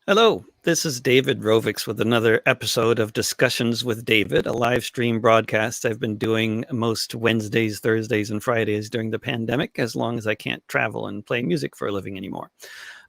Hello, this is David Rovix with another episode of Discussions with David, a live stream broadcast I've been doing most Wednesdays, Thursdays, and Fridays during the pandemic, as long as I can't travel and play music for a living anymore.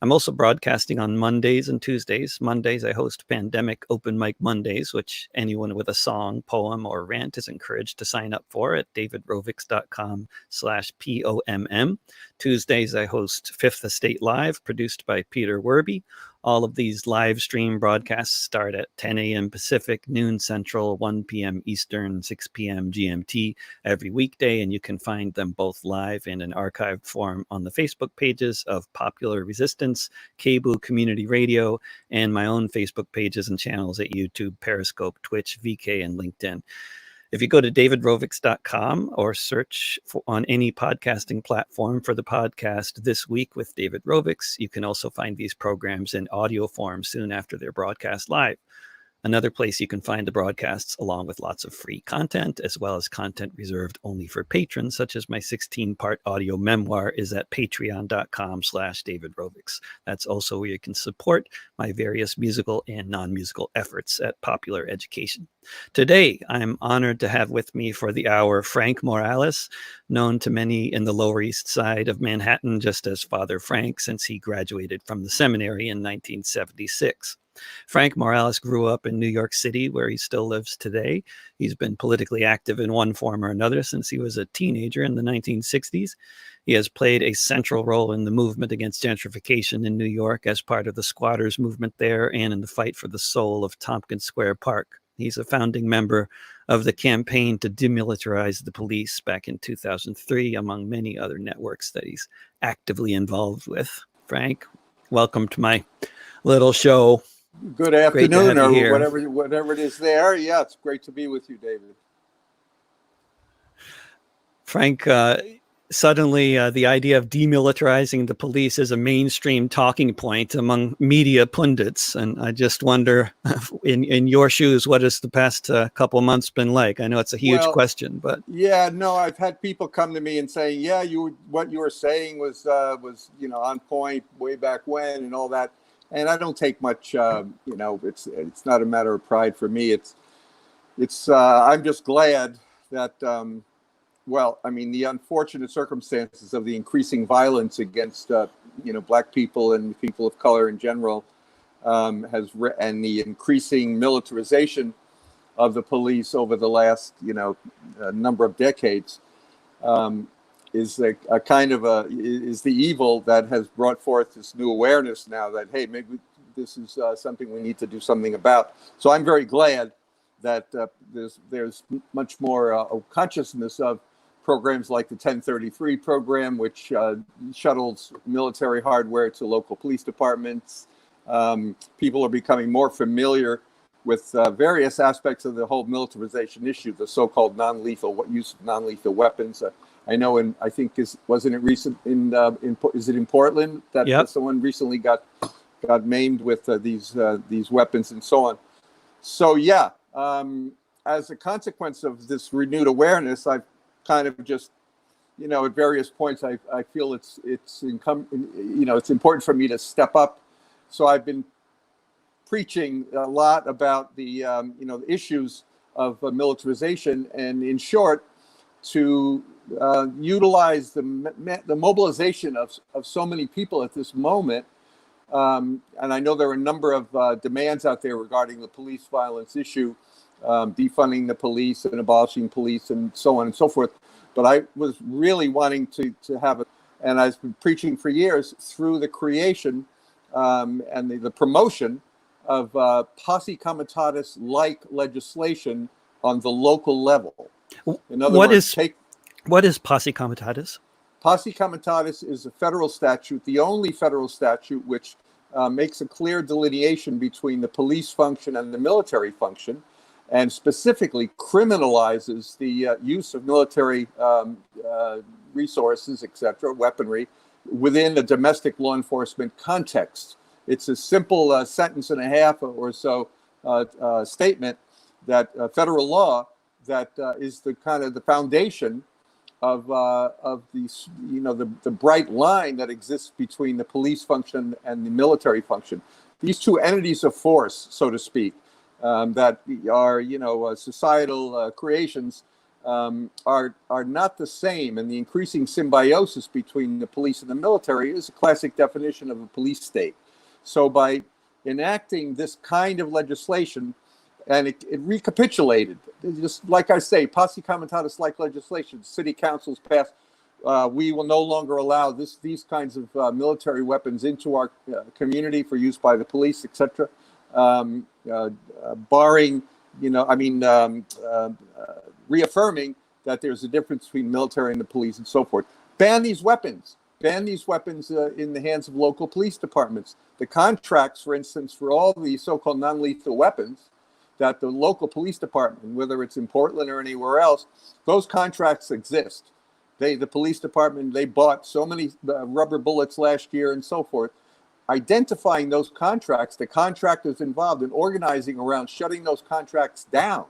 I'm also broadcasting on Mondays and Tuesdays. Mondays, I host Pandemic Open Mic Mondays, which anyone with a song, poem, or rant is encouraged to sign up for at davidrovix.com/POMM. Tuesdays, I host Fifth Estate Live, produced by Peter Werby. All of these live stream broadcasts start at 10 a.m. Pacific, noon Central, 1 p.m. Eastern, 6 p.m. GMT every weekday, and you can find them both live in an archived form on the Facebook pages of Popular Resistance, KBOO Community Radio, and my own Facebook pages and channels at YouTube, Periscope, Twitch, VK, and LinkedIn. If you go to davidrovix.com or search on any podcasting platform for the podcast This Week with David Rovix, you can also find these programs in audio form soon after they're broadcast live. Another place you can find the broadcasts, along with lots of free content, as well as content reserved only for patrons, such as my 16-part audio memoir, is at patreon.com/davidrovix. That's also where you can support my various musical and non-musical efforts at Popular Education. Today, I'm honored to have with me for the hour Frank Morales, known to many in the Lower East Side of Manhattan just as Father Frank, since he graduated from the seminary in 1976. Frank Morales grew up in New York City, where he still lives today. He's been politically active in one form or another since he was a teenager in the 1960s. He has played a central role in the movement against gentrification in New York as part of the squatters movement there and in the fight for the soul of Tompkins Square Park. He's a founding member of the campaign to demilitarize the police back in 2003, among many other networks that he's actively involved with. Frank, welcome to my little show. Good afternoon, or whatever it is there. Yeah, it's great to be with you, David. Frank, suddenly the idea of demilitarizing the police is a mainstream talking point among media pundits. And I just wonder, in your shoes, what has the past couple of months been like? I know it's a huge question, but yeah, no, I've had people come to me and say, yeah, what you were saying was on point way back when and all that. And I don't take much, it's not a matter of pride for me. I'm just glad that, the unfortunate circumstances of the increasing violence against, Black people and people of color in general, and the increasing militarization of the police over the last, number of decades, is the evil that has brought forth this new awareness now that, hey, maybe this is something we need to do something about. So I'm very glad that there's much more consciousness of programs like the 1033 program, which shuttles military hardware to local police departments. People are becoming more familiar with various aspects of the whole militarization issue, the so-called non-lethal use of non-lethal weapons. I know, and I think wasn't it recent is it in Portland that someone recently got maimed with these weapons and so on. So yeah, as a consequence of this renewed awareness, I've kind of just, at various points, I feel it's important for me to step up. So I've been preaching a lot about the the issues of militarization, and in short, to utilize the mobilization of so many people at this moment. And I know there are a number of demands out there regarding the police violence issue, defunding the police and abolishing police and so on and so forth. But I was really wanting to have and I've been preaching for years through the creation and the promotion of posse comitatus-like legislation on the local level. In other words, what is posse comitatus? Posse comitatus is a federal statute, the only federal statute which makes a clear delineation between the police function and the military function, and specifically criminalizes the use of military resources, etc., weaponry, within a domestic law enforcement context. It's a simple sentence and a half or so statement that federal law that is the kind of the foundation of these, the bright line that exists between the police function and the military function. these two entities of force, so to speak, that are, societal creations, are not the same. And the increasing symbiosis between the police and the military is a classic definition of a police state. So by enacting this kind of legislation, and it recapitulated, just like I say, posse comitatus like legislation, city councils passed, we will no longer allow these kinds of military weapons into our community for use by the police, etc. Barring, reaffirming that there's a difference between military and the police and so forth. Ban these weapons. Ban these weapons in the hands of local police departments. The contracts, for instance, for all the so-called non-lethal weapons that the local police department, whether it's in Portland or anywhere else, those contracts exist. The police department, they bought so many rubber bullets last year and so forth. Identifying those contracts, the contractors involved, in organizing around shutting those contracts down.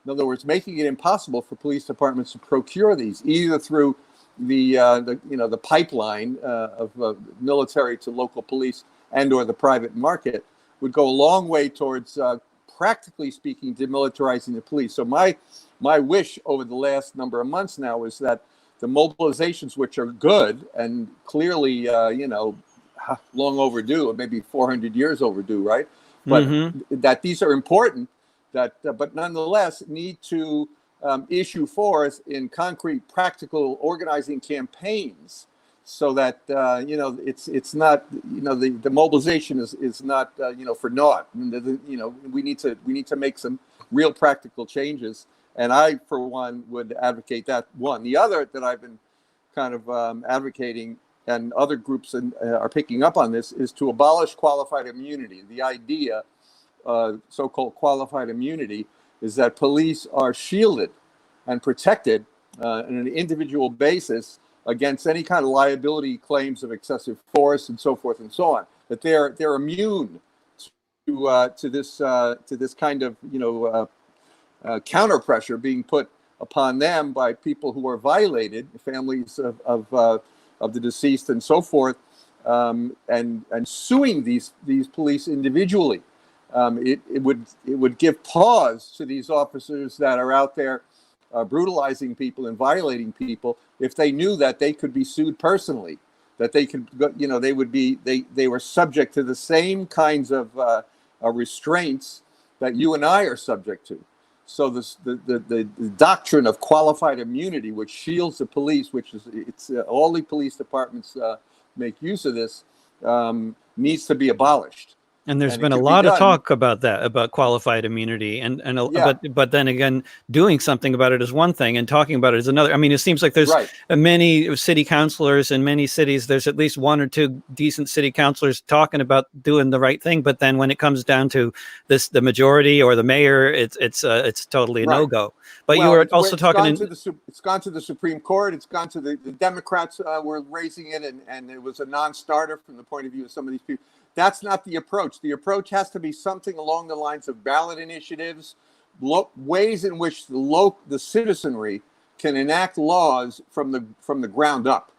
In other words, making it impossible for police departments to procure these, either through the pipeline of military to local police and or the private market, would go a long way towards, practically speaking, demilitarizing the police. So my wish over the last number of months now is that the mobilizations, which are good and clearly, long overdue, or maybe 400 years overdue, right? But that these are important, but nonetheless need to issue forth in concrete, practical organizing campaigns, so that it's not, the mobilization is not for naught. We need to make some real practical changes. And I, for one, would advocate that one. The other that I've been kind of advocating, and other groups are picking up on this, is to abolish qualified immunity. The idea, so-called qualified immunity, is that police are shielded and protected on an individual basis against any kind of liability claims of excessive force and so forth and so on. That they're immune to this kind of counter pressure being put upon them by people who are violated, families of the deceased and so forth, and suing these police individually. It would give pause to these officers that are out there brutalizing people and violating people, if they knew that they could be sued personally, that they could, they were subject to the same kinds of restraints that you and I are subject to. So the doctrine of qualified immunity, which shields the police, all the police departments make use of this, needs to be abolished. And there's been a lot of talk about that, about qualified immunity, but then again, doing something about it is one thing, and talking about it is another. I mean, it seems like there's many city councilors in many cities. There's at least one or two decent city councilors talking about doing the right thing, but then when it comes down to this, the majority or the mayor, it's totally a no-go. But you were also talking. It's gone to the Supreme Court. It's gone to the Democrats were raising it, and it was a non-starter from the point of view of some of these people. That's not the approach. The approach has to be something along the lines of ballot initiatives, ways in which the citizenry can enact laws from the ground up.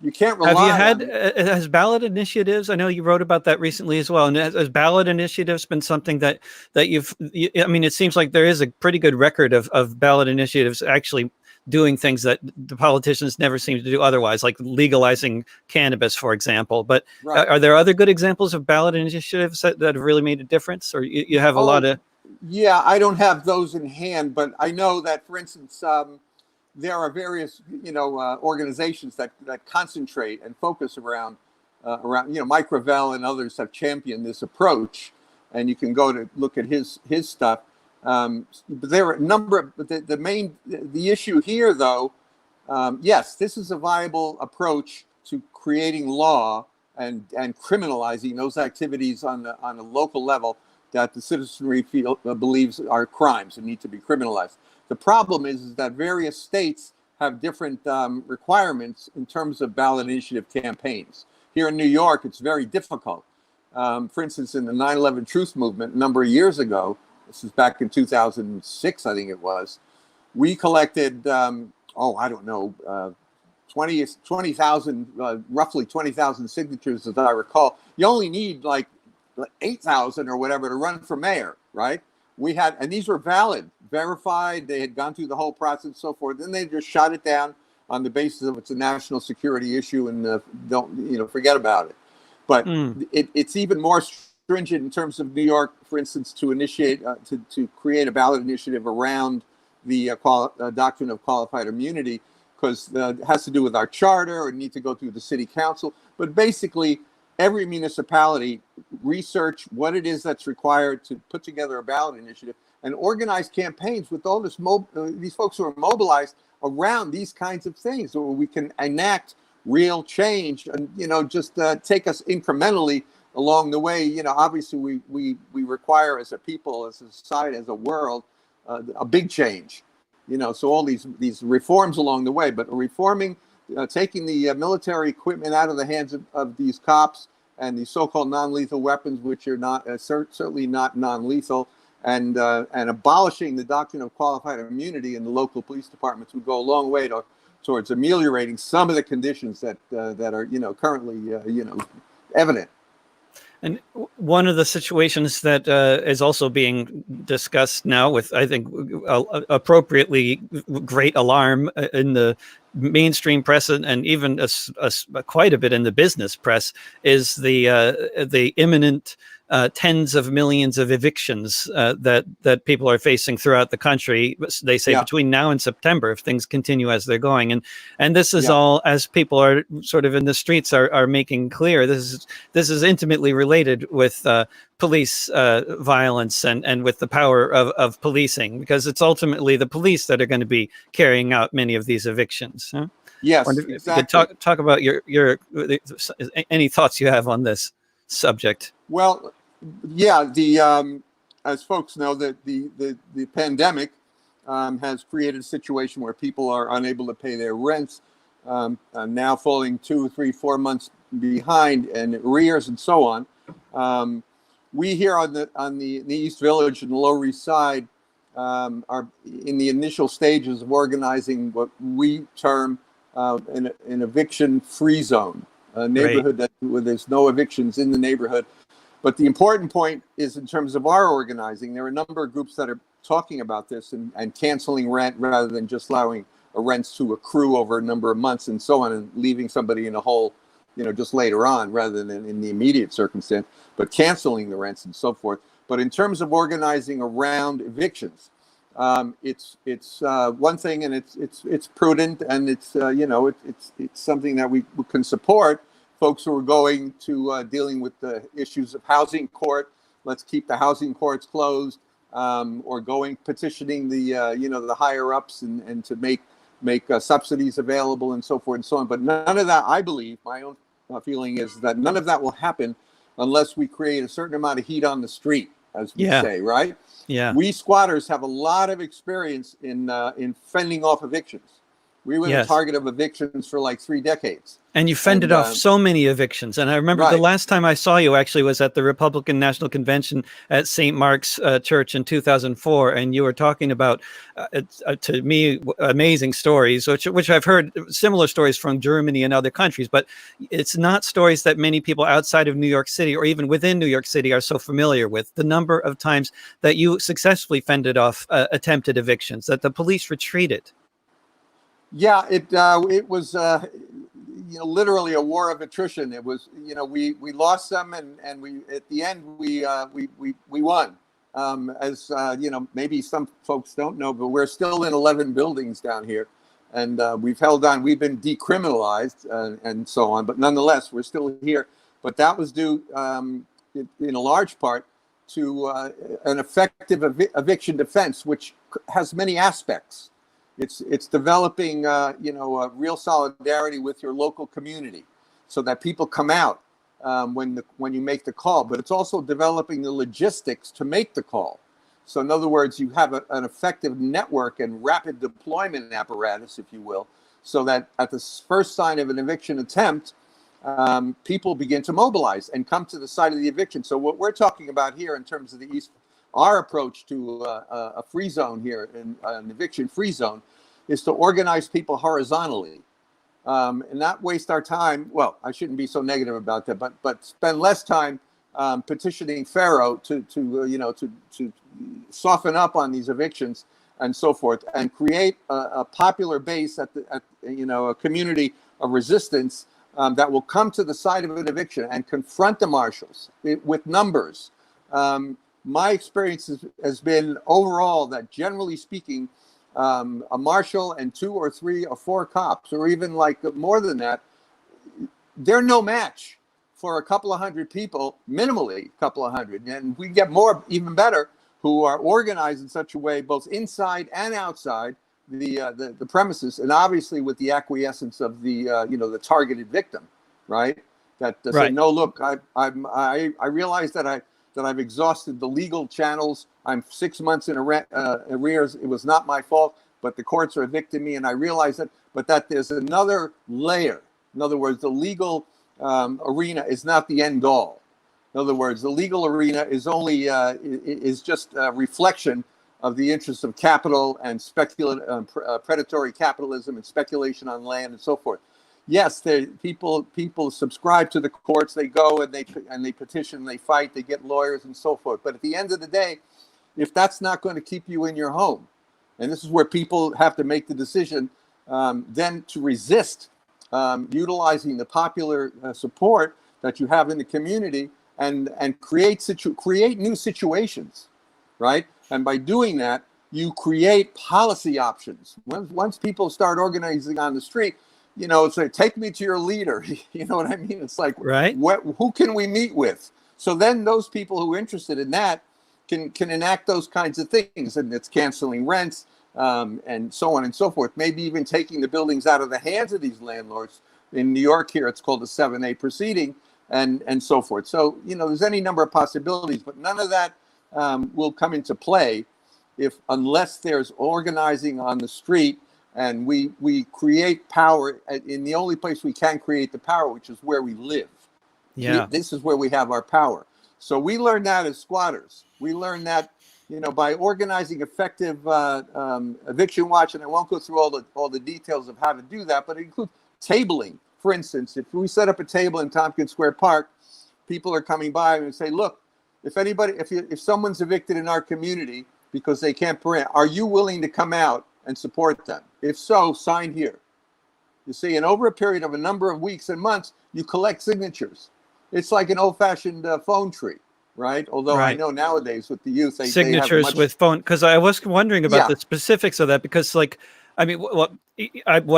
You can't rely. Have you had has ballot initiatives? I know you wrote about that recently as well. And has ballot initiatives been something that I mean, it seems like there is a pretty good record of ballot initiatives actually doing things that the politicians never seem to do otherwise, like legalizing cannabis, for example. But are there other good examples of ballot initiatives that have really made a difference? Or you have a lot of... Yeah, I don't have those in hand, but I know that, for instance, there are various, organizations that concentrate and focus around, Mike Gravel and others have championed this approach, and you can go to look at his stuff. But there are a number of, the issue here, though, yes, this is a viable approach to creating law and criminalizing those activities on a local level that the citizenry believes are crimes and need to be criminalized. The problem is that various states have different requirements in terms of ballot initiative campaigns. Here in New York, it's very difficult. For instance, in the 9/11 Truth Movement a number of years ago, this is back in 2006, I think it was, we collected, I don't know, 20,000, roughly 20,000 signatures, as I recall. You only need like 8,000 or whatever to run for mayor, right? We had, and these were valid, verified. They had gone through the whole process and so forth. Then they just shot it down on the basis of it's a national security issue and don't forget about it. But it's even more stringent in terms of New York, for instance, to initiate to create a ballot initiative around the doctrine of qualified immunity, because it has to do with our charter or need to go through the city council. But basically, every municipality research what it is that's required to put together a ballot initiative and organize campaigns with all these folks who are mobilized around these kinds of things, where we can enact real change and just take us incrementally along the way. Obviously we require, as a people, as a society, as a world, a big change. So all these reforms along the way, but reforming, taking the military equipment out of the hands of these cops and these so-called non-lethal weapons, which are not certainly not non-lethal, and abolishing the doctrine of qualified immunity in the local police departments would go a long way towards ameliorating some of the conditions that are currently evident. And one of the situations that is also being discussed now with, I think, appropriately great alarm in the mainstream press and even quite a bit in the business press is the imminent tens of millions of evictions that people are facing throughout the country. They say between now and September, if things continue as they're going, and this is all, as people are sort of in the streets are making clear, this is intimately related with police violence and with the power of policing, because it's ultimately the police that are going to be carrying out many of these evictions. Huh? Yes, If exactly. you could talk about your any thoughts you have on this subject. Well, yeah, as folks know, that the pandemic has created a situation where people are unable to pay their rents, now falling 2, 3, 4 months behind, and arrears and so on. We here on the East Village and the Lower East Side are in the initial stages of organizing what we term an eviction-free zone, a neighborhood where there's no evictions in the neighborhood. But the important point is, in terms of our organizing, there are a number of groups that are talking about this and canceling rent rather than just allowing rents to accrue over a number of months and so on, and leaving somebody in a hole, just later on rather than in the immediate circumstance, but canceling the rents and so forth. But in terms of organizing around evictions, it's one thing, and it's prudent, and it's something that we can support. Folks who are going to dealing with the issues of housing court, let's keep the housing courts closed, or petitioning the higher ups and to make subsidies available and so forth and so on. But none of that, I believe, my own feeling is that none of that will happen unless we create a certain amount of heat on the street, as we say, right? Yeah. We squatters have a lot of experience in fending off evictions. We were the target of evictions for like 3 decades. And you fended off so many evictions. And I remember the last time I saw you actually was at the Republican National Convention at St. Mark's Church in 2004. And you were talking about, to me, amazing stories, which I've heard similar stories from Germany and other countries. But it's not stories that many people outside of New York City or even within New York City are so familiar with. The number of times that you successfully fended off attempted evictions, that the police retreated. Yeah, it was literally a war of attrition. It was we lost some, and we at the end we won. As maybe some folks don't know, but we're still in 11 buildings down here, and we've held on. We've been decriminalized and so on, but nonetheless we're still here. But that was due in a large part to an effective eviction defense, which has many aspects. It's developing, real solidarity with your local community, so that people come out when you make the call. But it's also developing the logistics to make the call. So in other words, you have an effective network and rapid deployment apparatus, if you will, so that at the first sign of an eviction attempt, people begin to mobilize and come to the site of the eviction. So what we're talking about here in terms of the East, our approach to a free zone here, an eviction-free zone, is to organize people horizontally and not waste our time. Well, I shouldn't be so negative about that, but spend less time petitioning Pharaoh to soften up on these evictions and so forth, and create a popular base at a community of resistance that will come to the side of an eviction and confront the marshals with numbers. My experience has been overall that, generally speaking, a marshal and 2 or 3 or 4 cops, or even like more than that, they're no match for a couple of hundred people, minimally a couple of hundred. And we get more, even better, who are organized in such a way, both inside and outside the premises, and obviously with the acquiescence of the targeted victim, right? That Right. say, no, look, I realize that I've exhausted the legal channels. I'm 6 months in arrears. It was not my fault, but the courts are evicting me, and I realize that. But that there's another layer. In other words, the legal arena is not the end all. In other words, the legal arena is only is just a reflection of the interests of capital and predatory capitalism and speculation on land and so forth. Yes, people subscribe to the courts. They go and they petition, they fight, they get lawyers and so forth. But at the end of the day, if that's not going to keep you in your home, and this is where people have to make the decision, then to resist, utilizing the popular support that you have in the community, and create new situations, right? And by doing that, you create policy options. Once people start organizing on the street, it's like, take me to your leader. You know what I mean? It's like, Right. who can we meet with? So then those people who are interested in that can enact those kinds of things, and it's canceling rents, and so on and so forth. Maybe even taking the buildings out of the hands of these landlords. In New York here, it's called a 7A proceeding, and so forth. So, there's any number of possibilities, but none of that will come into play unless there's organizing on the street, and we create power in the only place we can create the power, which is where we live. Yeah. This is where we have our power. So we learned that as squatters. We learned that, by organizing effective eviction watch, and I won't go through all the details of how to do that, but it includes tabling. For instance, if we set up a table in Tompkins Square Park, people are coming by and say, look, if someone's evicted in our community because they can't rent, are you willing to come out and support them? If so, sign here. You see, and over a period of a number of weeks and months, you collect signatures. It's like an old-fashioned phone tree, right? Although I know nowadays with the youth, they signatures have with phone, because I was wondering about the specifics of that, because what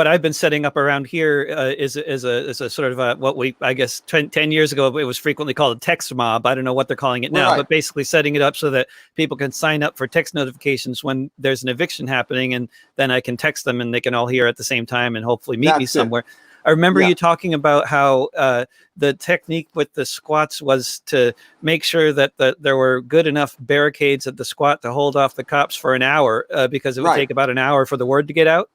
I've been setting up around here is a sort of what I guess 10 years ago it was frequently called a text mob. I don't know what they're calling it now, but basically setting it up so that people can sign up for text notifications when there's an eviction happening, and then I can text them and they can all hear at the same time and hopefully meet me somewhere. I remember you talking about how the technique with the squats was to make sure that there were good enough barricades at the squat to hold off the cops for an hour, because it would take about an hour for the word to get out.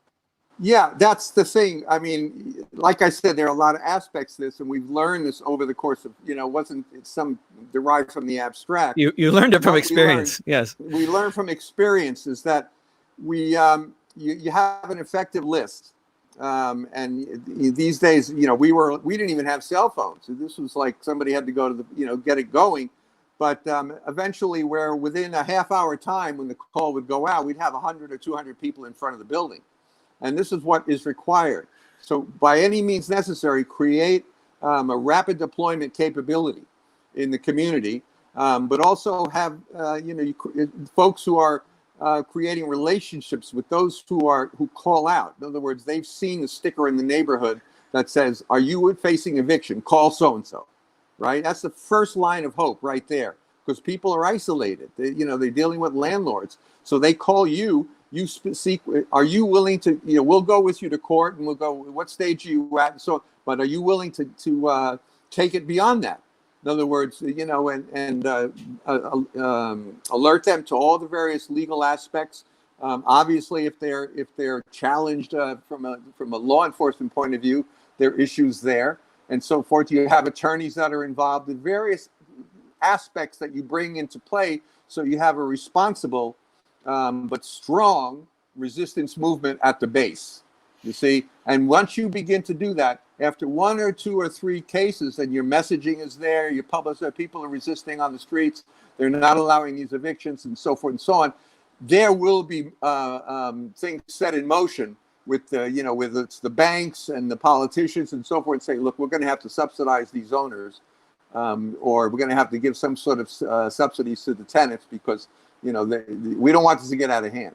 Yeah, that's the thing. I mean, like I said, there are a lot of aspects to this, and we've learned this over the course of, it's some derived from the abstract. You learned it from experience. Yes. We learned from experience is that you have an effective list. And these days, we didn't even have cell phones. This was like somebody had to go to get it going. But eventually, where within a half-hour time, when the call would go out, we'd have 100 or 200 people in front of the building. And this is what is required. So by any means necessary, create a rapid deployment capability in the community, but also have folks who are creating relationships with those who call out. In other words, they've seen the sticker in the neighborhood that says, "Are you facing eviction? Call so and so." Right? That's the first line of hope right there, because people are isolated. They're dealing with landlords, so they call you. You seek. Are you willing to? We'll go with you to court, and we'll go. What stage are you at? So, but are you willing to take it beyond that? In other words, and alert them to all the various legal aspects. Obviously, if they're challenged from a law enforcement point of view, there are issues there, and so forth. You have attorneys that are involved in various aspects that you bring into play, so you have a responsible but strong resistance movement at the base. You see, and once you begin to do that, after one or two or three cases, and your messaging is there, your public, people are resisting on the streets, they're not allowing these evictions, and so forth and so on. There will be things set in motion with with it's the banks and the politicians and so forth, saying, look, we're going to have to subsidize these owners, or we're going to have to give some sort of subsidies to the tenants because we don't want this to get out of hand.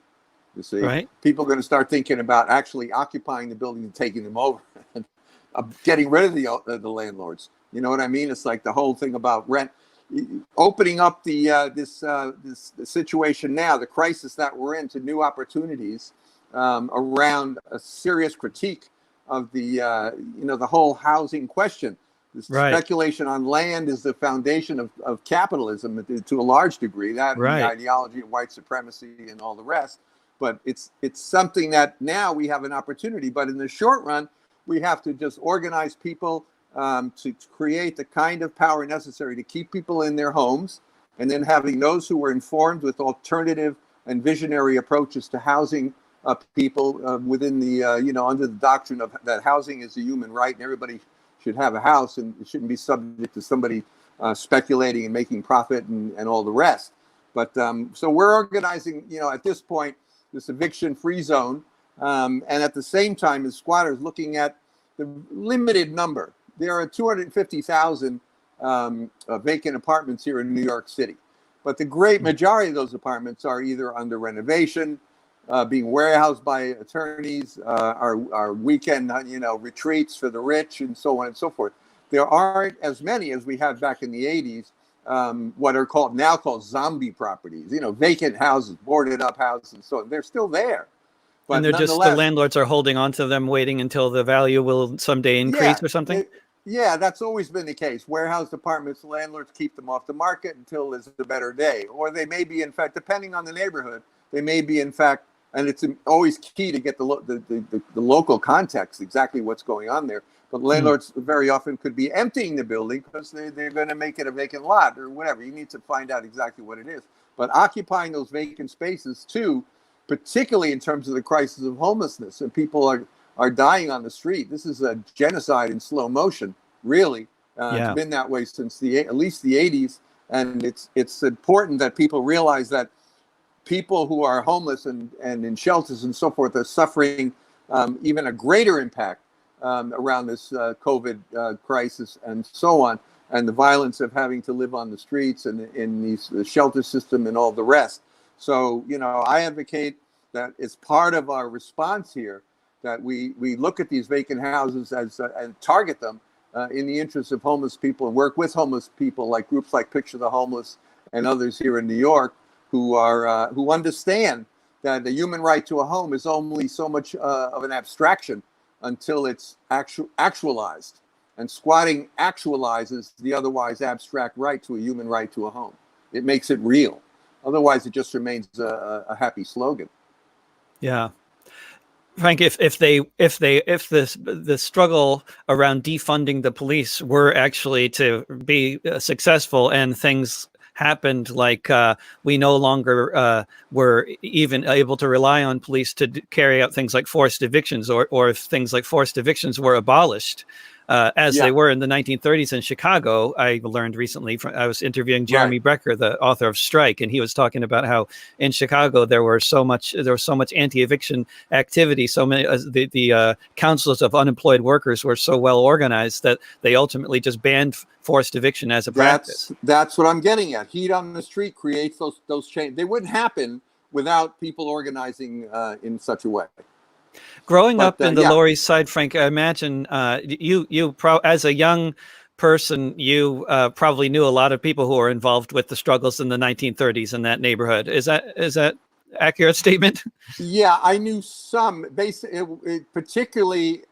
You see, Right. People are going to start thinking about actually occupying the building and taking them over, and getting rid of the landlords. You know what I mean? It's like the whole thing about rent, opening up this situation now, the crisis that we're in, to new opportunities around a serious critique of the whole housing question. The speculation on land is the foundation of capitalism to a large degree. That and the ideology of white supremacy and all the rest. But it's something that now we have an opportunity. But in the short run, we have to just organize people to create the kind of power necessary to keep people in their homes, and then having those who are informed with alternative and visionary approaches to housing people within the under the doctrine of that housing is a human right and everybody should have a house and it shouldn't be subject to somebody speculating and making profit and all the rest. But so we're organizing, at this point, this eviction-free zone, and at the same time, as squatters, looking at the limited number. There are 250,000 vacant apartments here in New York City, but the great majority of those apartments are either under renovation, being warehoused by attorneys, are weekend, retreats for the rich, and so on and so forth. There aren't as many as we had back in the 80s, what are now called zombie properties, vacant houses, boarded up houses, and so on. They're still there. But and they're just, the landlords are holding on to them, waiting until the value will someday increase or something? That's always been the case. Warehouse apartments, landlords keep them off the market until there's a better day. Or they may be, in fact, depending on the neighborhood, they may be, in fact, and it's always key to get the local context, exactly what's going on there. But landlords very often could be emptying the building because they're going to make it a vacant lot or whatever. You need to find out exactly what it is. But occupying those vacant spaces, too, particularly in terms of the crisis of homelessness, and people are dying on the street. This is a genocide in slow motion, really. It's been that way since at least the 80s. And it's important that people realize that people who are homeless and in shelters and so forth are suffering even a greater impact around this COVID crisis and so on, and the violence of having to live on the streets and in the shelter system and all the rest. So, I advocate that as part of our response here, that we look at these vacant houses and target them in the interest of homeless people, and work with homeless people, like groups like Picture the Homeless and others here in New York, who understand that the human right to a home is only so much of an abstraction until it's actualized. And squatting actualizes the otherwise abstract right to a human right to a home. It makes it real. Otherwise, it just remains a happy slogan. Yeah. Frank, if the struggle around defunding the police were actually to be successful, and things happened like we no longer were even able to rely on police to carry out things like forced evictions, or if things like forced evictions were abolished, as they were in the 1930s in Chicago. I learned recently, I was interviewing Jeremy Brecker, the author of Strike, and he was talking about how in Chicago there was so much anti-eviction activity. So many the councils of unemployed workers were so well organized that they ultimately just banned forced eviction as a practice. That's what I'm getting at. Heat on the street creates those changes. They wouldn't happen without people organizing in such a way. Growing up in the Lower East Side, Frank, I imagine you as a young person, you probably knew a lot of people who were involved with the struggles in the 1930s in that neighborhood. Is that accurate statement? Yeah, I knew some. Particularly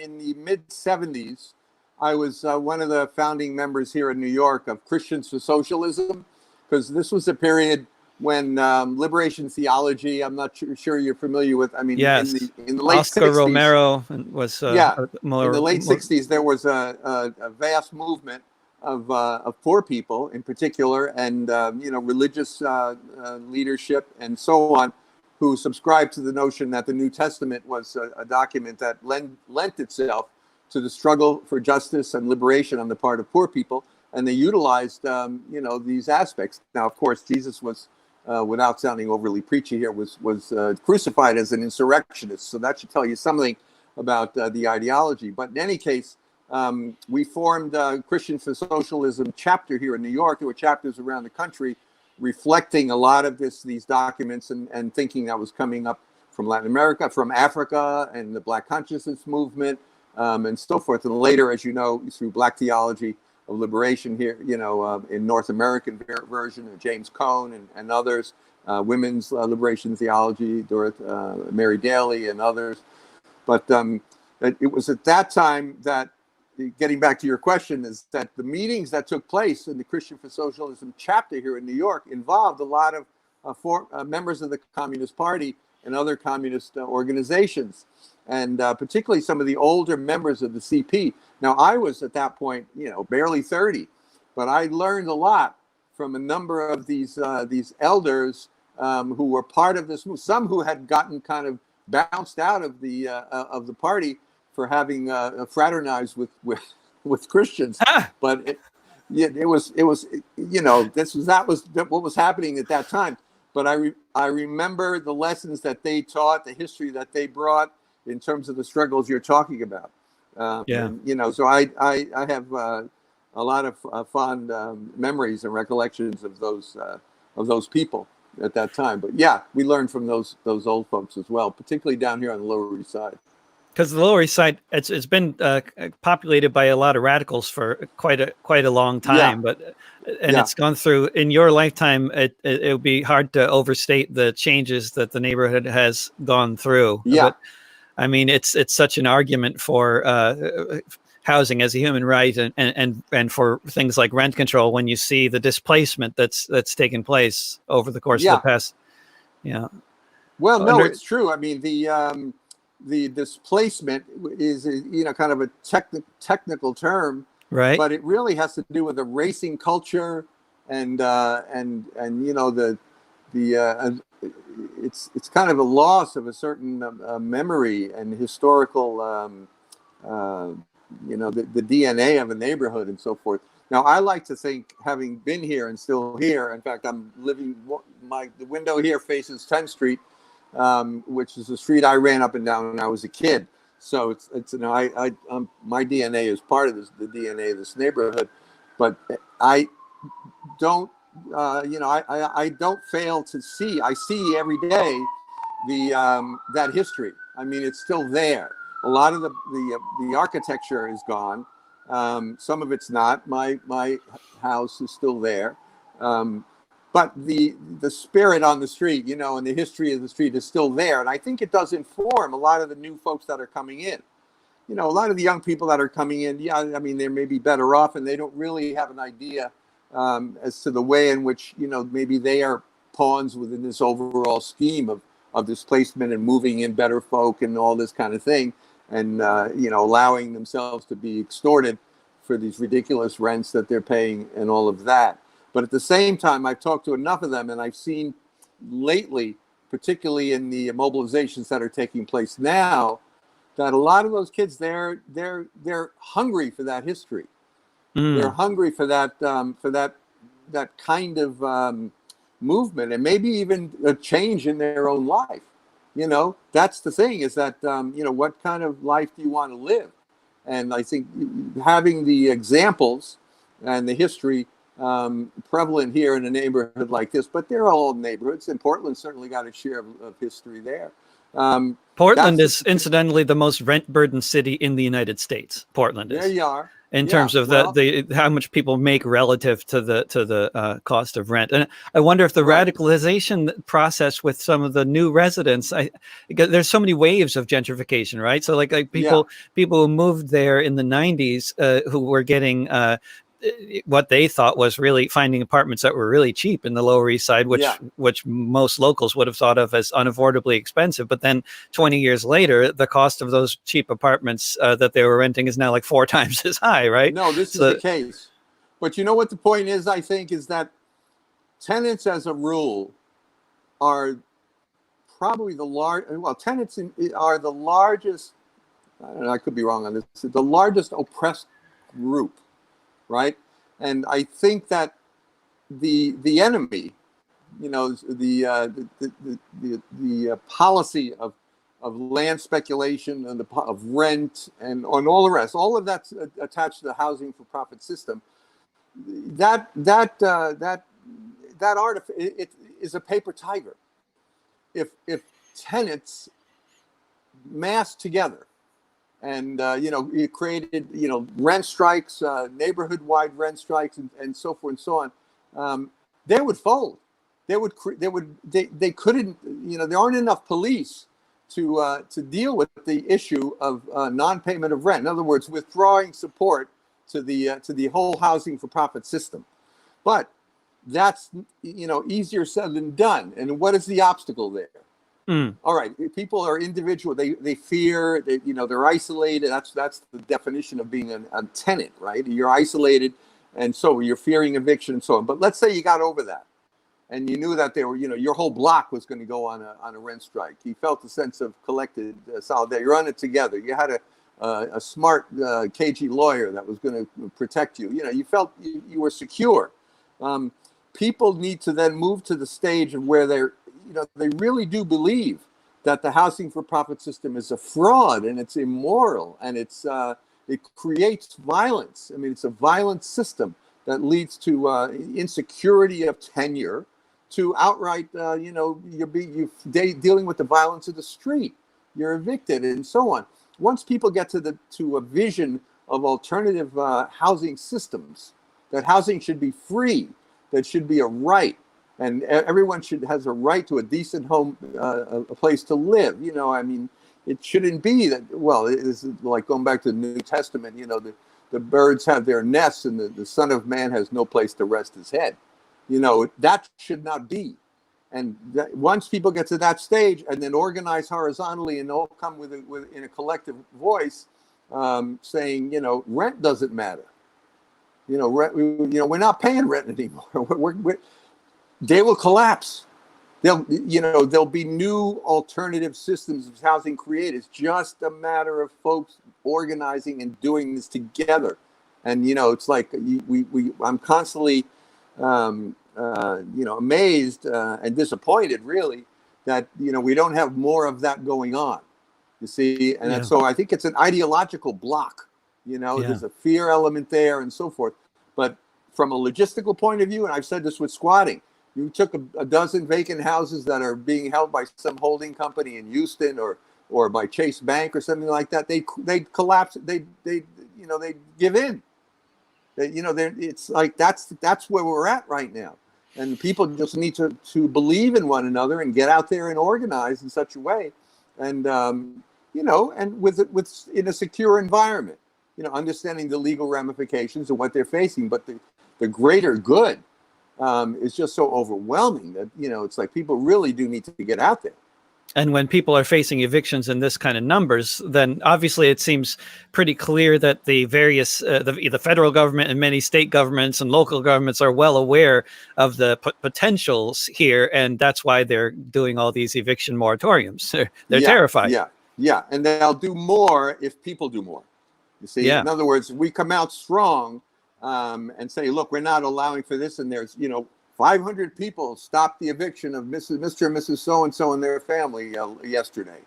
in the mid 70s, I was one of the founding members here in New York of Christians for Socialism, because this was a period when liberation theology, I'm not sure you're familiar with. I mean, yes. in the late Oscar 60s, Romero was in the late 60s, there was a vast movement of poor people in particular, and religious leadership and so on, who subscribed to the notion that the New Testament was a document that lent itself to the struggle for justice and liberation on the part of poor people, and they utilized, these aspects. Now, of course, Jesus was, without sounding overly preachy here, was crucified as an insurrectionist. So that should tell you something about the ideology. But in any case, we formed a Christian for Socialism chapter here in New York. There were chapters around the country reflecting a lot of these documents and thinking that was coming up from Latin America, from Africa, and the Black consciousness movement, and so forth. And later, as you know, through Black theology of liberation here, in North American version of James Cone and others, women's liberation theology, Mary Daly and others. But it was at that time that, getting back to your question, is that the meetings that took place in the Christian for Socialism chapter here in New York involved a lot of members of the Communist Party and other communist organizations, and particularly some of the older members of the CP. Now, I was at that point, barely 30, but I learned a lot from a number of these elders who were part of this move. Some who had gotten kind of bounced out of the party for having fraternized with Christians, but it was that was what was happening at that time. But I remember the lessons that they taught, the history that they brought in terms of the struggles you're talking about. And, so I have a lot of fond memories and recollections of those people at that time. But yeah, we learned from those old folks as well, particularly down here on the Lower East Side. Because the Lower East Side, it's been populated by a lot of radicals for quite a long time, it's gone through. In your lifetime, it would be hard to overstate the changes that the neighborhood has gone through. Yeah, but, I mean, it's such an argument for housing as a human right, and for things like rent control. When you see the displacement that's taken place over the course of the past, Well, no, it's true. I mean, the displacement is kind of a technical term, right? But it really has to do with the racing culture and it's kind of a loss of a certain memory and historical the DNA of a neighborhood and so forth. Now, I like to think, having been here and still here, in fact, I'm living, the window here faces 10th Street, which is a street I ran up and down when I was a kid. So it's my DNA is part of the DNA of this neighborhood, but I don't I don't fail to see. I see every day that history. I mean, it's still there. A lot of the architecture is gone. Some of it's not. My house is still there. But the spirit on the street, and the history of the street is still there. And I think it does inform a lot of the new folks that are coming in. A lot of the young people that are coming in, I mean, they may be better off and they don't really have an idea as to the way in which, maybe they are pawns within this overall scheme of displacement and moving in better folk and all this kind of thing. And, allowing themselves to be extorted for these ridiculous rents that they're paying and all of that. But at the same time, I've talked to enough of them, and I've seen lately, particularly in the mobilizations that are taking place now, that a lot of those kids, they're hungry for that history. They're hungry for that kind of movement, and maybe even a change in their own life. That's the thing, is that what kind of life do you want to live? And I think having the examples and the history prevalent here in a neighborhood like this, but they're all neighborhoods, and Portland certainly got a share of history there. Portland is incidentally the most rent-burdened city in the United States. Portland is. There you are. In terms of the how much people make relative to the cost of rent. And I wonder if the radicalization process with some of the new residents, there's so many waves of gentrification, right? So like people who moved there in the 90s who were getting what they thought was really finding apartments that were really cheap in the Lower East Side, which most locals would have thought of as unaffordably expensive. But then 20 years later, the cost of those cheap apartments that they were renting is now like 4 times as high, right? No, this is the case. But you know what the point is, I think, is that tenants as a rule are probably tenants are the largest, I don't know, I could be wrong on this, the largest oppressed group, right? And I think that the enemy, the policy of land speculation and of rent and on all the rest, all of that's attached to the housing for profit system. That it is a paper tiger. If tenants mass together and it created rent strikes, neighborhood-wide rent strikes, and so forth and so on, they would fold. They couldn't, there aren't enough police to deal with the issue of non-payment of rent. In other words, withdrawing support to the whole housing for profit system. But that's easier said than done. And what is the obstacle there? All right, people are individual. They fear. They're isolated. That's the definition of being a tenant, right? You're isolated, and so you're fearing eviction and so on. But let's say you got over that, and you knew that they were, your whole block was going to go on a rent strike. You felt a sense of collected solidarity. You're on it together. You had a smart KG lawyer that was going to protect you. You felt you were secure. People need to then move to the stage of where they really do believe that the housing for profit system is a fraud and it's immoral and it creates violence. I mean, it's a violent system that leads to insecurity of tenure, to outright, you're dealing with the violence of the street. You're evicted and so on. Once people get to a vision of alternative housing systems, that housing should be free, that should be a right, and everyone has a right to a decent home, a place to live. I mean, it shouldn't be that. Well, it is like going back to the New Testament. The birds have their nests, and the Son of Man has no place to rest his head. That should not be. And once people get to that stage, and then organize horizontally, and all come in a collective voice, saying, rent doesn't matter. We're not paying rent anymore. They will collapse. There'll be new alternative systems of housing created. It's just a matter of folks organizing and doing this together. And it's like I'm constantly amazed and disappointed, really, that we don't have more of that going on. You see, and so I think it's an ideological block. There's a fear element there and so forth. But from a logistical point of view, and I've said this with squatting, you took a dozen vacant houses that are being held by some holding company in Houston or by Chase Bank or something like that. They collapse. They give in. It's like that's where we're at right now. And people just need to believe in one another and get out there and organize in such a way, and and with in a secure environment. Understanding the legal ramifications of what they're facing, but the greater good is just so overwhelming that it's like people really do need to get out there. And when people are facing evictions in this kind of numbers, then obviously it seems pretty clear that the various the federal government and many state governments and local governments are well aware of the potentials here, and that's why they're doing all these eviction moratoriums. They're terrified. Yeah, and they'll do more if people do more. You see, in other words, we come out strong and say, look, we're not allowing for this, and there's 500 people stopped the eviction of Mr. and Mrs. So-and-so and their family yesterday.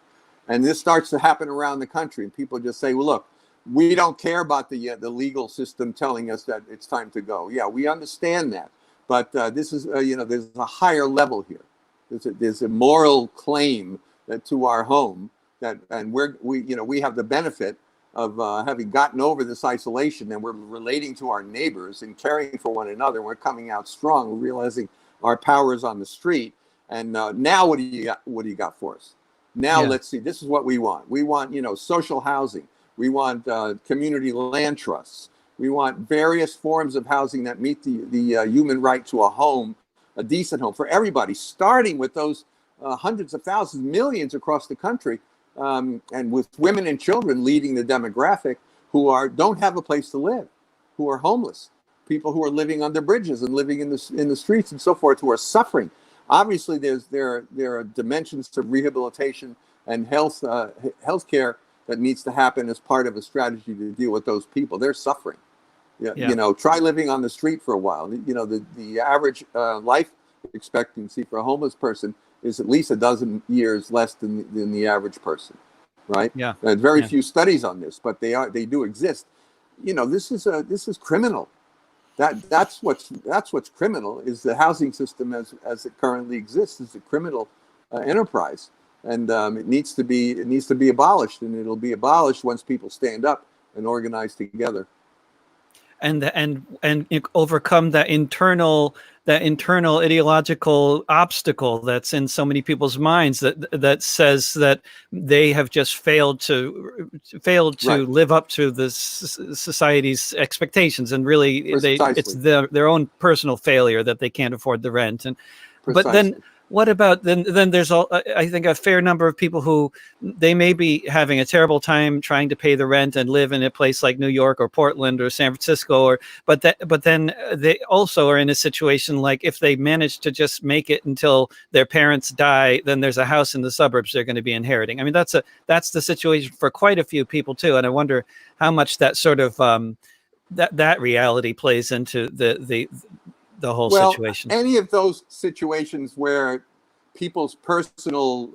And this starts to happen around the country. And people just say, well, look, we don't care about the legal system telling us that it's time to go. Yeah, we understand that. But this is, there's a higher level here. There's a moral claim to our home and we have the benefit of having gotten over this isolation, and we're relating to our neighbors and caring for one another. We're coming out strong. We're realizing our power is on the street. And now, what do you got? What do you got for us? Now, let's see. This is what we want. We want, social housing. We want community land trusts. We want various forms of housing that meet the human right to a home, a decent home for everybody, starting with those hundreds of thousands, millions across the country. And with women and children leading the demographic who don't have a place to live, who are homeless, people who are living under bridges and living in the streets and so forth, who are suffering. Obviously, there are dimensions to rehabilitation and healthcare that needs to happen as part of a strategy to deal with those people. They're suffering. Yeah, Yeah. Try living on the street for a while. The average life expectancy for a homeless person is at least a dozen years less than the average person, right? Yeah. There's very Yeah. few studies on this, but they do exist. This is criminal. That's what's criminal, is the housing system as it currently exists is a criminal enterprise, and it needs to be abolished, and it'll be abolished once people stand up and organize together. And overcome that internal ideological obstacle that's in so many people's minds that says that they have just failed to Right. live up to the society's expectations, and really it's Precisely. their own personal failure that they can't afford the rent. But then Precisely. what about then there's I think a fair number of people who they may be having a terrible time trying to pay the rent and live in a place like New York or Portland or San Francisco, but then they also are in a situation like, if they manage to just make it until their parents die, then there's a house in the suburbs they're going to be inheriting. I mean, that's the situation for quite a few people too, and I wonder how much that sort of that reality plays into the whole situation. Any of those situations where people's personal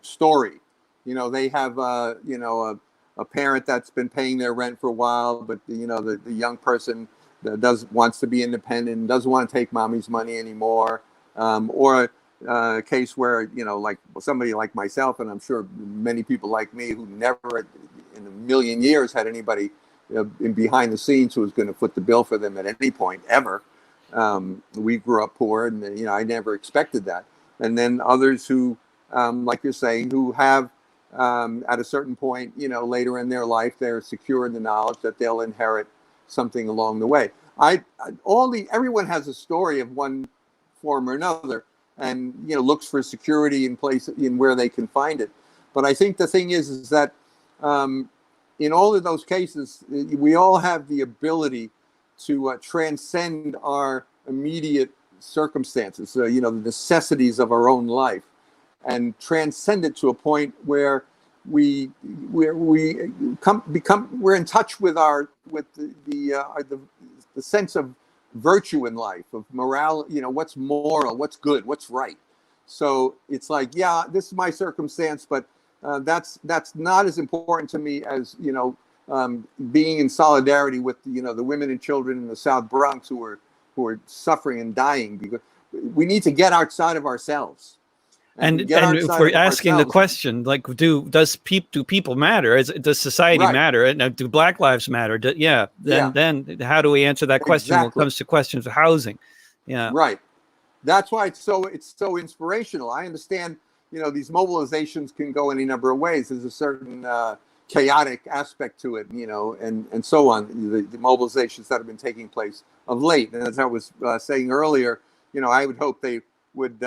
story, they have a parent that's been paying their rent for a while, but the young person that wants to be independent, doesn't want to take mommy's money anymore, or a case where like somebody like myself, and I'm sure many people like me, who never in a million years had anybody in behind the scenes who was going to foot the bill for them at any point ever. We grew up poor, and I never expected that. And then others who, like you're saying, who have at a certain point, later in their life, they're secure in the knowledge that they'll inherit something along the way. Everyone has a story of one form or another, and looks for security in place in where they can find it. But I think the thing is that in all of those cases, we all have the ability to transcend our immediate circumstances, the necessities of our own life, and transcend it to a point where we're in touch with the sense of virtue in life, of morality, what's moral, what's good, what's right. So it's like, yeah, this is my circumstance, but that's not as important to me as being in solidarity with the women and children in the South Bronx who are suffering and dying, because we need to get outside of ourselves. And if we're asking the question, like, do people matter? Does society matter? And do Black lives matter? Then how do we answer that question when it comes to questions of housing? Yeah, right. That's why it's so inspirational. I understand, these mobilizations can go any number of ways. There's a certain chaotic aspect to it, and so on. The mobilizations that have been taking place of late, and as I was saying earlier, I would hope they would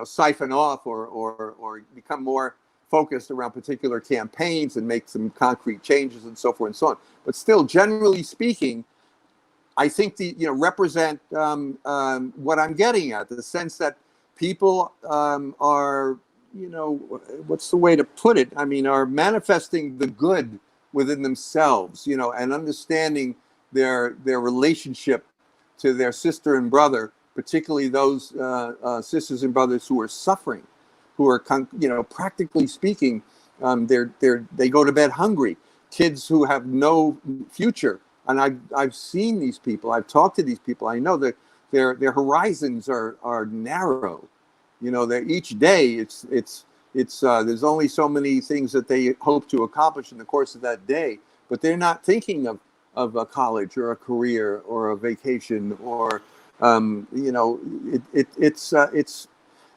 siphon off or become more focused around particular campaigns and make some concrete changes and so forth and so on. But still, generally speaking, I think represent what I'm getting at, the sense that people are, what's the way to put it? I mean, are manifesting the good within themselves, and understanding their relationship to their sister and brother, particularly those sisters and brothers who are suffering, who are, practically speaking, they go to bed hungry. Kids who have no future, and I've seen these people. I've talked to these people. I know that their horizons are narrow. That each day it's there's only so many things that they hope to accomplish in the course of that day, but they're not thinking of a college or a career or a vacation or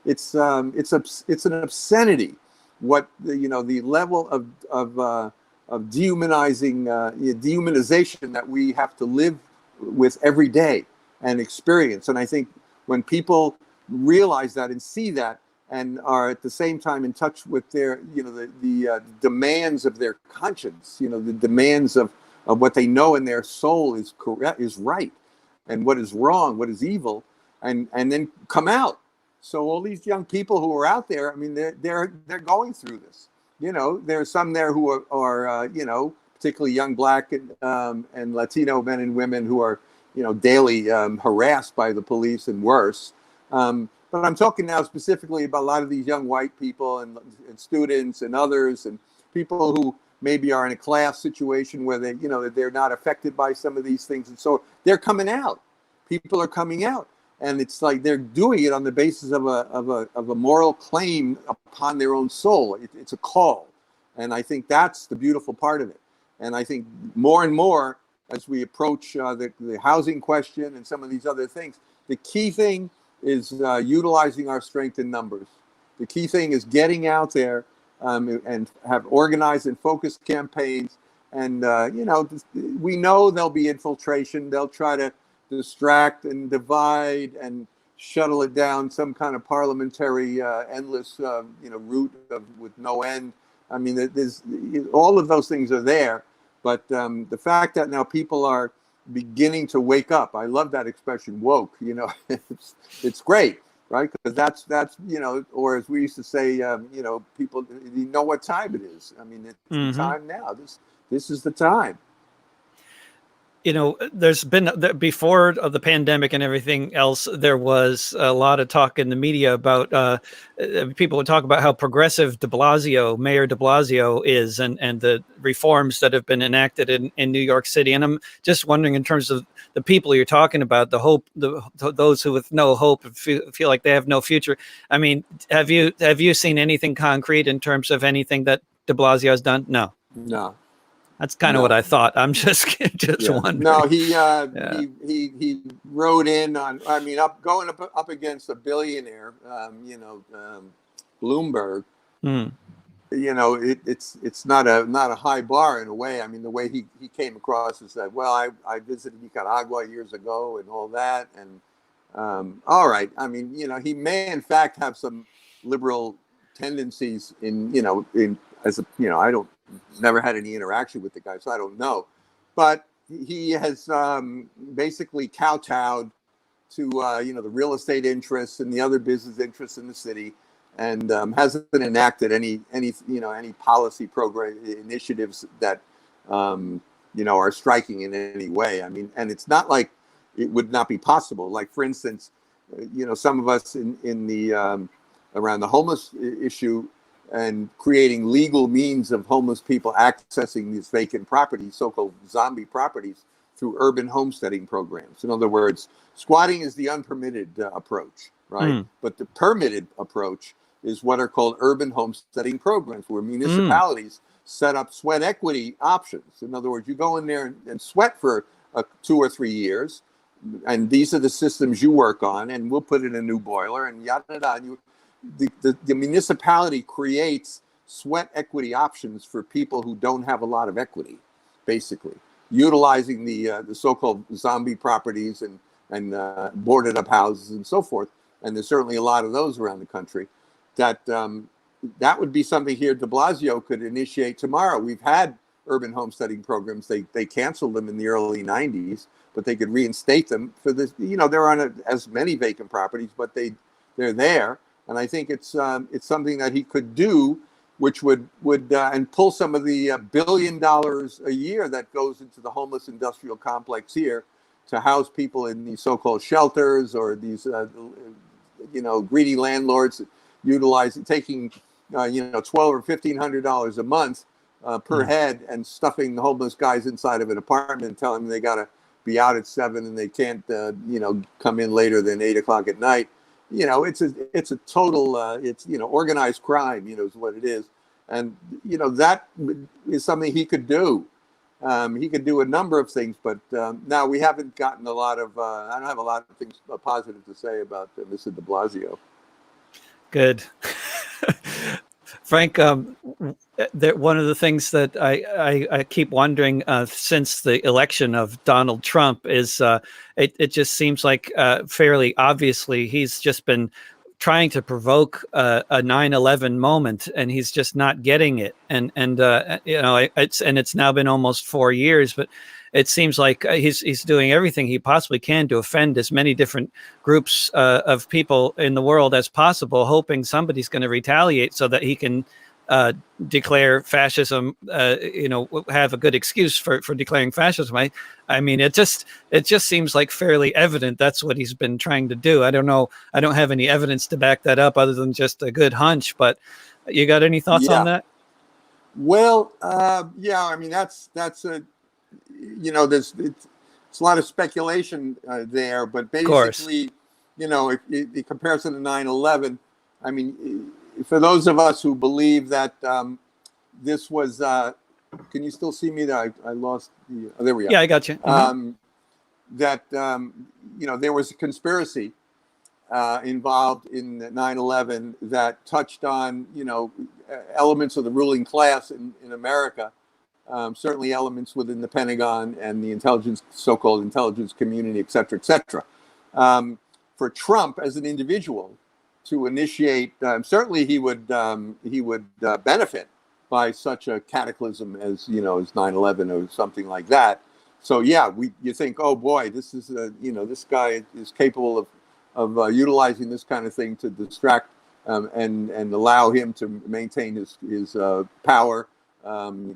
it's an obscenity what the level of dehumanization that we have to live with every day and experience. And I think when people realize that and see that, and are at the same time in touch with their the demands of their conscience, the demands of what they know in their soul is correct, is right, and what is wrong, what is evil, and then come out So all these young people who are out there, I mean, they're going through this. You know, there's some there who are you know, particularly young Black and Latino men and women who are, you know, daily harassed by the police and worse. But I'm talking now specifically about a lot of these young white people and students and others and people who maybe are in a class situation where they, you know, they're not affected by some of these things. And so they're coming out. People are coming out. And it's like they're doing it on the basis of a moral claim upon their own soul. It's a call. And I think that's the beautiful part of it. And I think more and more as we approach the housing question and some of these other things, the key thing is utilizing our strength in numbers. The key thing is getting out there and have organized and focused campaigns. And, you know, we know there'll be infiltration. They'll try to distract and divide and shuttle it down some kind of parliamentary endless, you know, route with no end. I mean, there's all of those things are there. But the fact that now people are beginning to wake up, I love that expression, woke, you know, it's great, right? Because that's, you know, or as we used to say, you know, people, you know what time it is. I mean, it's the time now. This is the time. You know, there's been before the pandemic and everything else, there was a lot of talk in the media about people would talk about how progressive Mayor de Blasio is and the reforms that have been enacted in New York City. And I'm just wondering, in terms of the people you're talking about, the hope, those who with no hope feel like they have no future. I mean, have you seen anything concrete in terms of anything that de Blasio has done? No. That's kind of what I thought. I'm just wondering. No, he rode in on. I mean, going up against a billionaire. You know, Bloomberg. You know, it's not a high bar in a way. I mean, the way he came across is that, well, I visited Nicaragua years ago and all that, and all right. I mean, you know, he may in fact have some liberal tendencies I don't. Never had any interaction with the guy, so I don't know. But he has basically kowtowed to you know, the real estate interests and the other business interests in the city, and hasn't enacted any policy program initiatives that you know, are striking in any way. I mean, and it's not like it would not be possible. Like, for instance, you know, some of us in the around the homeless issue, and creating legal means of homeless people accessing these vacant properties, so-called zombie properties, through urban homesteading programs. In other words, squatting is the unpermitted approach, right? But the permitted approach is what are called urban homesteading programs, where municipalities set up sweat equity options. In other words, you go in there and sweat for 2 or 3 years, and these are the systems you work on, and we'll put in a new boiler, and yada yada. The municipality creates sweat equity options for people who don't have a lot of equity, basically utilizing the so-called zombie properties and boarded up houses and so forth. And there's certainly a lot of those around the country. That would be something here de Blasio could initiate tomorrow. We've had urban homesteading programs. They canceled them in the early 90s, but they could reinstate them for this. You know, there aren't as many vacant properties, but they're there. And I think it's something that he could do, which would and pull some of the $1 billion a year that goes into the homeless industrial complex here to house people in these so-called shelters, or these you know, greedy landlords taking you know, $1,200 or $1,500 a month per head, and stuffing the homeless guys inside of an apartment and telling them they got to be out at 7 and they can't you know, come in later than 8 o'clock at night. You know, it's a total, it's, you know, organized crime, you know, is what it is. And, you know, that is something he could do. He could do a number of things, but now we haven't gotten a lot of, I don't have a lot of things positive to say about Mr. de Blasio. Good. Frank, one of the things that I keep wondering since the election of Donald Trump is it just seems like fairly obviously he's just been trying to provoke a 9/11 moment, and he's just not getting it. And you know, it's now been almost 4 years, but it seems like he's doing everything he possibly can to offend as many different groups of people in the world as possible, hoping somebody's going to retaliate so that he can declare fascism, have a good excuse for declaring fascism. I mean, it just seems like fairly evident that's what he's been trying to do. I don't know. I don't have any evidence to back that up other than just a good hunch, but you got any thoughts on that? Well, yeah, I mean, that's a, it's a lot of speculation there, but basically, in comparison to 9/11, I mean, for those of us who believe that this was, can you still see me there? I lost the, oh, there we are. Yeah, I got you. That, there was a conspiracy involved in 9/11 that touched on, elements of the ruling class in America, certainly elements within the Pentagon and the intelligence, so-called intelligence community, et cetera, et cetera. For Trump as an individual to initiate, certainly he would benefit by such a cataclysm as, as 9/11 or something like that. So yeah, you think, oh boy, this is this guy is capable of utilizing this kind of thing to distract and allow him to maintain his power,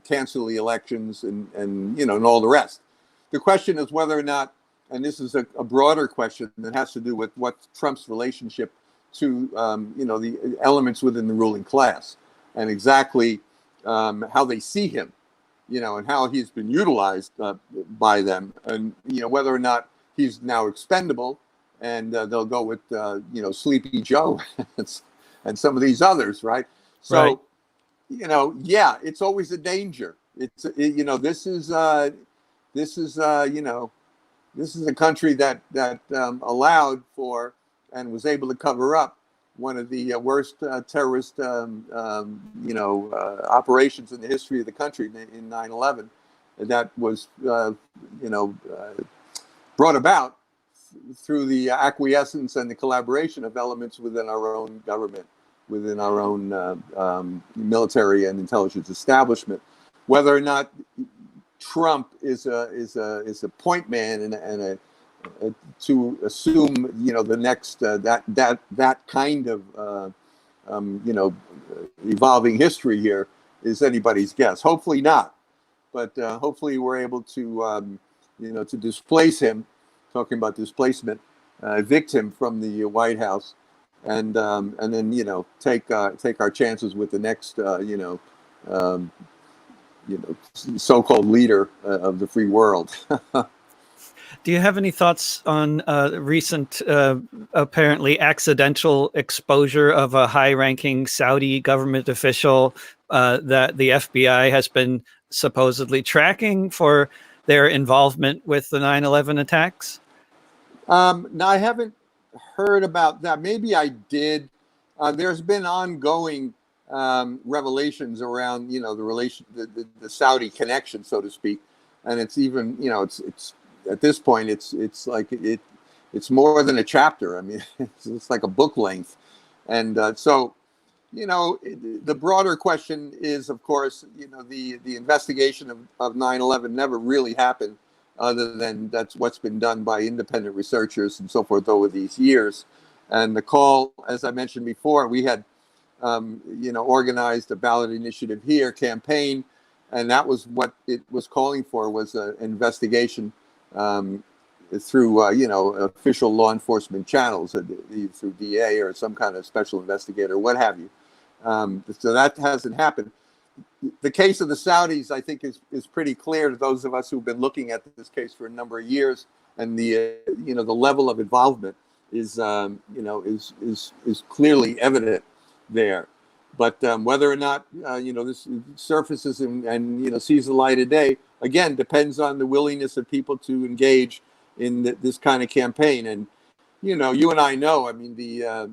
cancel the elections, and all the rest. The question is whether or not, and this is a broader question that has to do with what Trump's relationship to the elements within the ruling class, and exactly how they see him, and how he's been utilized by them, and whether or not he's now expendable, and they'll go with Sleepy Joe and some of these others, right? So, right. Yeah, it's always a danger. It's this is a country that allowed for and was able to cover up one of the worst terrorist operations in the history of the country in 9/11, that was brought about through the acquiescence and the collaboration of elements within our own government, within our own military and intelligence establishment. Whether or not Trump is a point man and to assume the next that kind of evolving history here is anybody's guess. Hopefully not, but hopefully we're able to to displace him. Talking about displacement, evict him from the White House, and then take our chances with the next so-called leader of the free world. Do you have any thoughts on recent, apparently accidental exposure of a high-ranking Saudi government official that the FBI has been supposedly tracking for their involvement with the 9/11 attacks? Now, I haven't heard about that. Maybe I did. There's been ongoing revelations around, the Saudi connection, so to speak, and it's even, it's at this point, it's like it's more than a chapter. I mean, it's like a book length, and so. The broader question is, of course, the investigation of 9/11 never really happened, other than that's what's been done by independent researchers and so forth over these years. And the call, as I mentioned before, we had, organized a ballot initiative here, campaign, and that was what it was calling for, was an investigation through, official law enforcement channels, through DA or some kind of special investigator, what have you. So that hasn't happened. The case of the Saudis, I think, is pretty clear to those of us who've been looking at this case for a number of years, and the level of involvement is clearly evident there. But whether or not this surfaces and sees the light of day, again, depends on the willingness of people to engage in this kind of campaign. And you and I know, I mean, the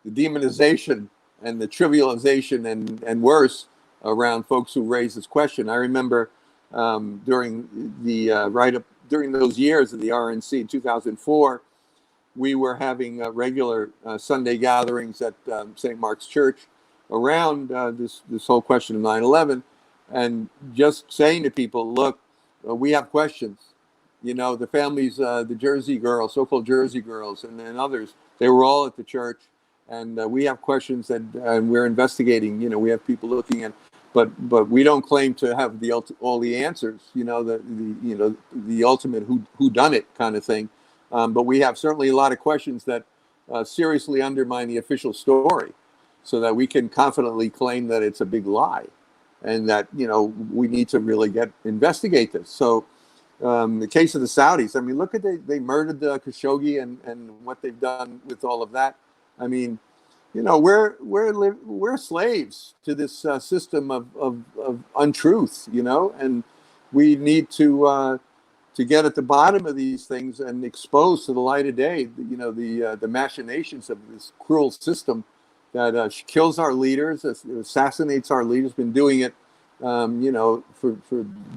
demonization and the trivialization and worse around folks who raise this question. I remember during those years of the RNC in 2004, we were having regular Sunday gatherings at St. Mark's Church around this whole question of 9/11, and just saying to people, look, we have questions. The families, the Jersey girls, so-called Jersey girls, and then others, they were all at the church. And we have questions that we're investigating. We have people looking at, but we don't claim to have all the answers. The ultimate who done it kind of thing. But we have certainly a lot of questions that seriously undermine the official story, so that we can confidently claim that it's a big lie, and that we need to really investigate this. So. The case of the Saudis. I mean, look at they murdered Khashoggi and what they've done with all of that. I mean, we're slaves to this system of untruth. And we need to get at the bottom of these things and expose to the light of day, the machinations of this cruel system that kills our leaders, assassinates our leaders. Been doing it. For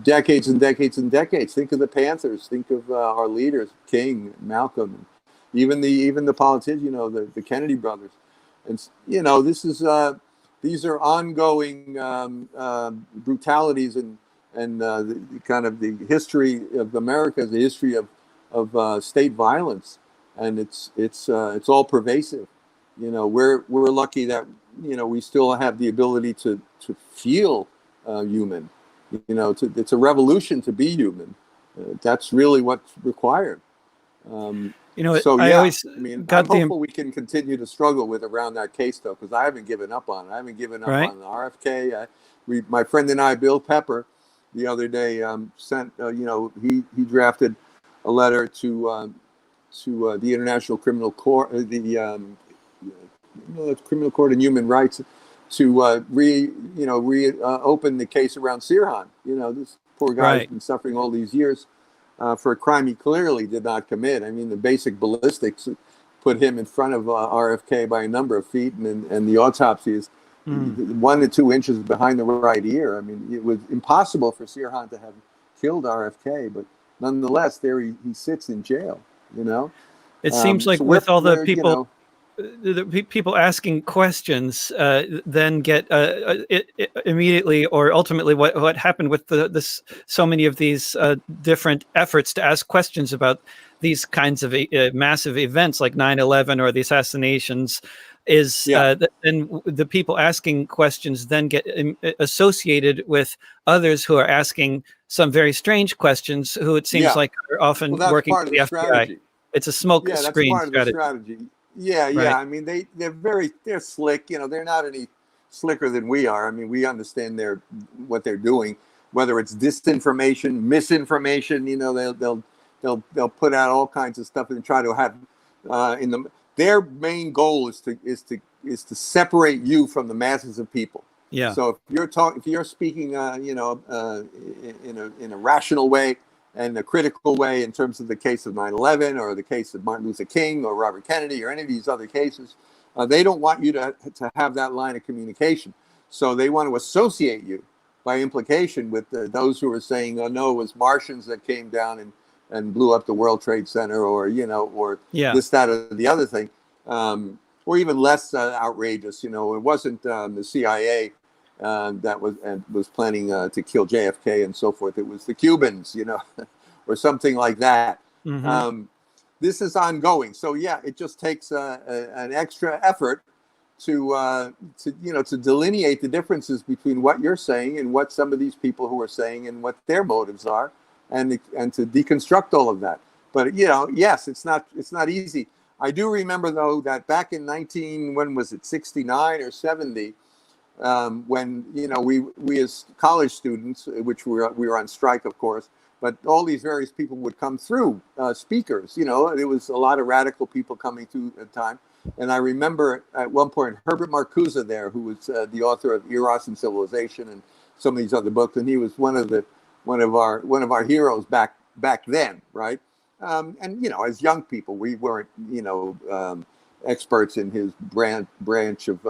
decades and decades and decades. Think of the Panthers. Think of our leaders, King, Malcolm, even the politicians. The Kennedy brothers, and these are ongoing brutalities and the kind of the history of America is a history of state violence, and it's all pervasive. We're lucky that we still have the ability to feel. Human, it's a revolution to be human. That's really what's required. I'm hopeful we can continue to struggle with around that case, though, because I haven't given up on it. I haven't given up on the RFK. My friend and I, Bill Pepper, the other day sent. He drafted a letter to the International Criminal Court, the Criminal Court and Human Rights, to open the case around Sirhan. This poor guy has been suffering all these years for a crime he clearly did not commit. I mean, the basic ballistics put him in front of RFK by a number of feet, and the autopsy is 1 to 2 inches behind the right ear. I mean, it was impossible for Sirhan to have killed RFK, but nonetheless, there he sits in jail. It seems like with all the people. The people asking questions then get immediately or ultimately what happened with so many of these different efforts to ask questions about these kinds of massive events like 9/11 or the assassinations is then the people asking questions then get associated with others who are asking some very strange questions who it seems like are often working for the FBI. Strategy. It's a smoke screen strategy. Yeah. I mean, they're slick. They're not any slicker than we are. I mean, we understand what they're doing. Whether it's disinformation, misinformation, they'll put out all kinds of stuff and try to have their main goal is to separate you from the masses of people. Yeah. So if you're speaking, in a rational way and a critical way in terms of the case of 9/11 or the case of Martin Luther King or Robert Kennedy or any of these other cases, they don't want you to have that line of communication. So they want to associate you by implication with those who are saying, oh, no, it was Martians that came down and blew up the World Trade Center or this, that, or the other thing. Or even less outrageous, it wasn't the CIA that was planning to kill JFK and so forth. It was the Cubans, or something like that. Mm-hmm. This is ongoing. So it just takes an extra effort to delineate the differences between what you're saying and what some of these people who are saying and what their motives are, and to deconstruct all of that. But yes, it's not easy. I do remember though that back in 69 or 70. When we as college students, which we were on strike, of course, but all these various people would come through, speakers. There was a lot of radical people coming through at the time, and I remember at one point Herbert Marcuse there, who was the author of Eros and Civilization and some of these other books, and he was one of our heroes back then, right? And as young people, we weren't experts in his branch of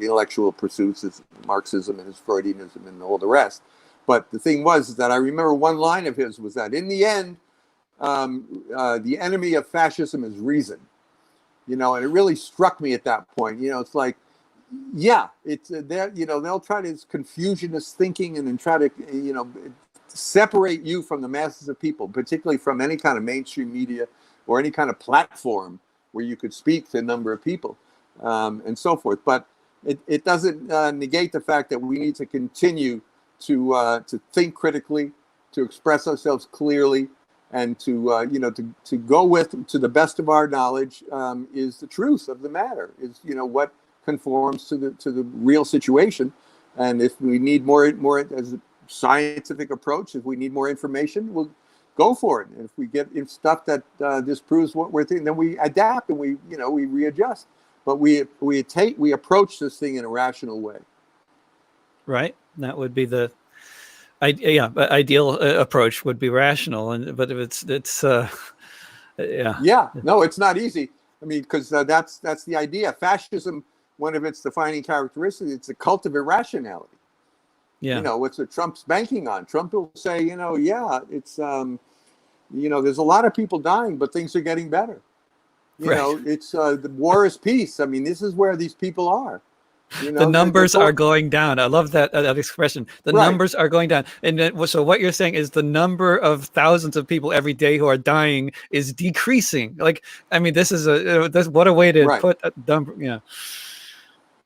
intellectual pursuits, his Marxism and his Freudianism and all the rest. But the thing was that I remember one line of his was that in the end, the enemy of fascism is reason. And it really struck me at that point. It's like, it's they'll try to Confucianist thinking and then try to separate you from the masses of people, particularly from any kind of mainstream media or any kind of platform where you could speak to a number of people, and so forth. But it doesn't negate the fact that we need to continue to think critically, to express ourselves clearly, and to go with, to the best of our knowledge, is the truth of the matter, is what conforms to the real situation. And if we need more as a scientific approach, if we need more information, we'll go for it. And if we get stuff that disproves what we're thinking, then we adapt and we readjust. But we approach this thing in a rational way. Right. That would be the ideal approach, would be rational. But if it's no, it's not easy. I mean, because that's the idea. Fascism, one of its defining characteristics, it's a cult of irrationality. Yeah. What's what Trump's banking on? Trump will say, it's there's a lot of people dying, but things are getting better. It's the war is peace. I mean, this is where these people are. The numbers are going down. I love that expression. The numbers are going down. And so what you're saying is the number of thousands of people every day who are dying is decreasing. Like, I mean, this is what a way to put a number.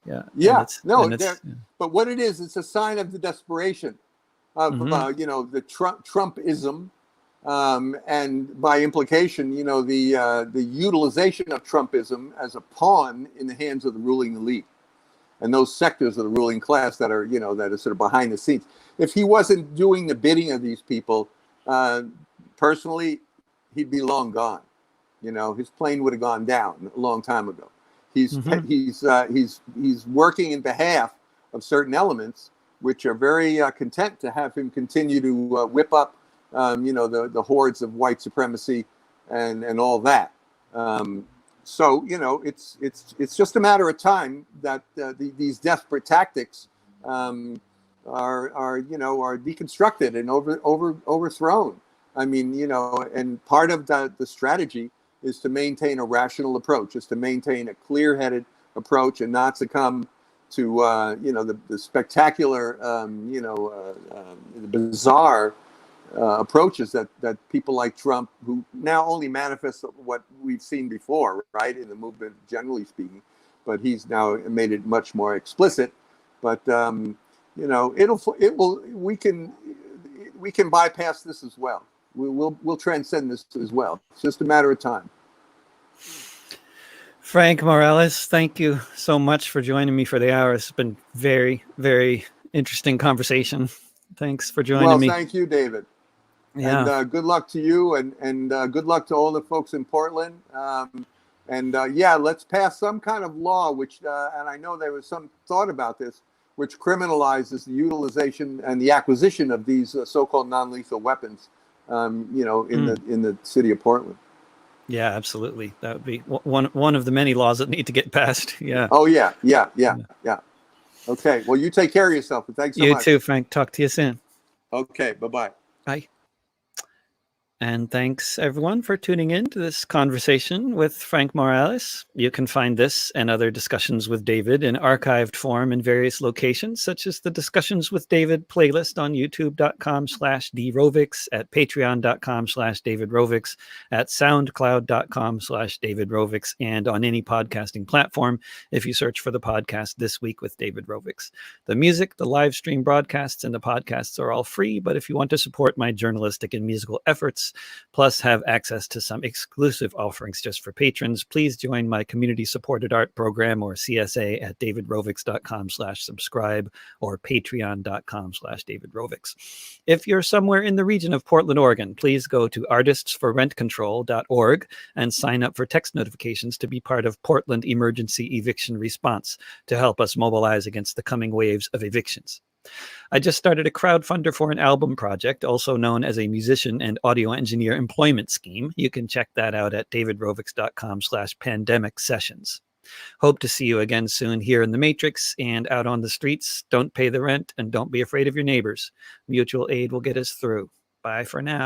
Yeah. But what it is, it's a sign of the desperation of the Trumpism, and by implication, the utilization of Trumpism as a pawn in the hands of the ruling elite and those sectors of the ruling class that are sort of behind the scenes. If he wasn't doing the bidding of these people, personally, he'd be long gone. His plane would have gone down a long time ago. He's working in behalf of certain elements which are very content to have him continue to whip up the hordes of white supremacy and all that. So it's just a matter of time that these desperate tactics are deconstructed and overthrown. I mean, and part of the strategy is to maintain a rational approach, is to maintain a clear-headed approach and not succumb to the spectacular, the bizarre approaches that people like Trump, who now only manifests what we've seen before, right, in the movement, generally speaking, but he's now made it much more explicit. But we can bypass this as well. We'll transcend this as well. It's just a matter of time. Frank Morales, thank you so much for joining me for the hour. It's been very, very interesting conversation. Thanks for joining me. Well, thank you, David. Yeah. And good luck to you, and good luck to all the folks in Portland. Let's pass some kind of law, which, and I know there was some thought about this, which criminalizes the utilization and the acquisition of these so-called non-lethal weapons, in the city of Portland. Yeah, absolutely. That would be one of the many laws that need to get passed. Yeah. Oh, yeah. Okay. Well, you take care of yourself. And thanks so much. You too, Frank. Talk to you soon. Okay. Bye-bye. Bye. And thanks, everyone, for tuning in to this conversation with Frank Morales. You can find this and other discussions with David in archived form in various locations, such as the Discussions with David playlist on youtube.com/drovics, at patreon.com/davidrovics, at soundcloud.com/davidrovics, and on any podcasting platform if you search for the podcast This Week with David Rovics. The music, the live stream broadcasts, and the podcasts are all free, but if you want to support my journalistic and musical efforts, plus have access to some exclusive offerings just for patrons, please join my community supported art program, or CSA, at davidrovics.com/subscribe or patreon.com/davidrovics. If you're somewhere in the region of Portland, Oregon, please go to artistsforrentcontrol.org and sign up for text notifications to be part of Portland Emergency Eviction Response to help us mobilize against the coming waves of evictions. I just started a crowdfunder for an album project, also known as a musician and audio engineer employment scheme. You can check that out at davidrovics.com/pandemic sessions. Hope to see you again soon here in the Matrix and out on the streets. Don't pay the rent and don't be afraid of your neighbors. Mutual aid will get us through. Bye for now.